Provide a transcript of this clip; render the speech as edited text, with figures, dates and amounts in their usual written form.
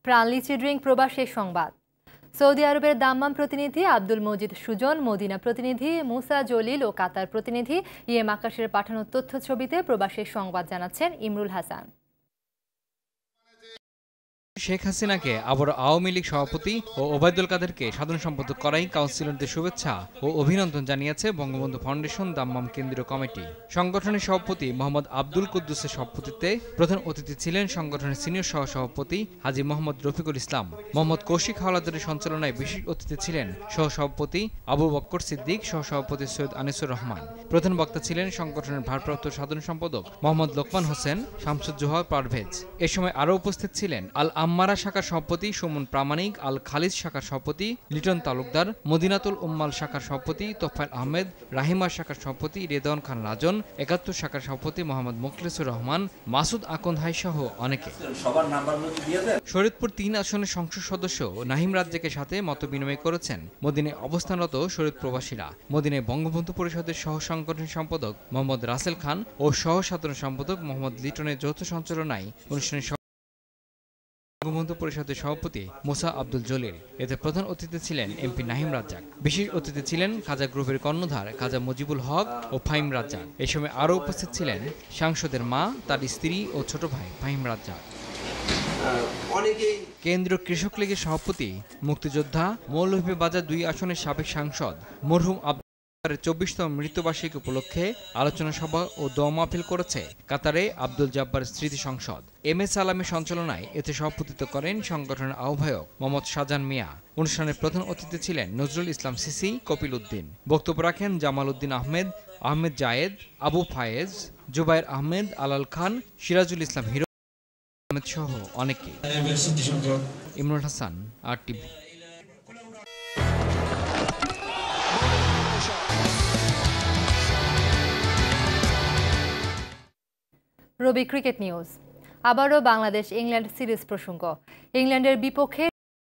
প্রাণলিচি drink প্রবাসী সংবাদ। Saudi আরবের দাম্মাম প্রতিনিধি আব্দুল মজিদ সুজন, মদিনা প্রতিনিধি মুসা জলিল ও কাতার প্রতিনিধি ইএম আকাশের পাঠানো তথ্য ছবিতে প্রবাসী সংবাদ জানাচ্ছেন ইমরুল হাসান। শেখ হাসিনাকে আবার আওয়ামী লীগ সভাপতি ও ওবায়দুল কাদেরকে সাধারণ সম্পাদক করাই কাউন্সিলরদের শুভেচ্ছা ও অভিনন্দন জানিয়েছে বঙ্গবন্ধু ফাউন্ডেশন দাম্মাম কেন্দ্রীয় কমিটি। সংগঠনের সভাপতি মোহাম্মদ আব্দুল কুদ্দুসের সভাপতিত্বে প্রধান অতিথি ছিলেন সংগঠনের সিনিয়র সহসভাপতি হাজী মোহাম্মদ রফিকুল ইসলাম। মোহাম্মদ কৌশিক হাওলাদারের সঞ্চালনায় বিশেষ অতিথি ছিলেন সহসভাপতি আবু বক্কর সিদ্দিক, সহসভাপতি সৈয়দ আনিসুর রহমান। প্রধান বক্তা ছিলেন সংগঠনের ভারপ্রাপ্ত সাধারণ সম্পাদক মোহাম্মদ লোকমান হোসেন, শামসুজ্জোহা পারভেজ। এ সময় আরও উপস্থিত ছিলেন আল আম্মারা শাখার সভাপতি সুমন প্রামাণিক, আল খালিদ শাখার সভাপতি লিটন তালুকদার, মদিনাতুল উম্মাল শাখার সভাপতি তোফায়েল আহমেদ, রাহিমা শাখার সভাপতি রেদওয়ান খান রাজন, ৭১ শাখার সভাপতি মোহাম্মদ মুখলেসুর রহমান, মাসুদ আকন্দ হাই সহ অনেকে। শরীয়তপুর ৩ আসনের সংসদ সদস্য নাহিম রাজ্জাকের সাথে মত বিনিময় করেছেন মদিনায় অবস্থানরত শরীয়ত প্রবাসীরা। মদিনায় বঙ্গবন্ধু পরিষদের সহ সাংগঠনিক সম্পাদক মোহাম্মদ রাসেল খান ও সহ সাধারণ সম্পাদক মোহাম্মদ লিটনের যৌথ সঞ্চালনায় অনুষ্ঠানে বঙ্গবন্ধু পরিষদের সভাপতি মুসা আব্দুল জলিল। এতে প্রধান অতিথি ছিলেন এমপি নাহিম রাজ্জাক। বিশেষ অতিথি ছিলেন খাজা গ্রুপের কর্ণধার খাজা মুজিবুল হক ও ফাহিম রাজ্জাক। এ সময় আরও উপস্থিত ছিলেন সাংসদের মা, তার স্ত্রী ও ছোট ভাই ফাহিম রাজ্জাক। কেন্দ্রীয় কৃষক লীগের সভাপতি, মুক্তিযোদ্ধা, মৌলভীবাজার ২ আসনের সাবেক সাংসদ মরহুম ২৪তম মৃত্যুবার্ষিকী উপলক্ষে আলোচনা সভা ও দোয়া মাহফিল করেছে কাতারে আব্দুল জাব্বার স্মৃতি সংসদ। এম এ সালামের সঞ্চালনায় এতে সভাপতিত্ব করেন সংগঠনের আহ্বায়ক মোহাম্মদ শাহজাহান মিয়া। অনুষ্ঠানের প্রধান অতিথি ছিলেন নজরুল ইসলাম সিসি, কপিল উদ্দিন। বক্তব্য রাখেন জামাল উদ্দিন আহমেদ, আহমেদ জায়েদ, আবু ফায়েজ, জুবাইর আহমেদ, আলাল খান, সিরাজুল ইসলাম হিরো আহমেদ সহ অনেকে। ইমরুল হাসান, RTV। রবি ক্রিকেট নিউজ। আবারও বাংলাদেশ ইংল্যান্ড সিরিজ প্রসঙ্গ। ইংল্যান্ডের বিপক্ষে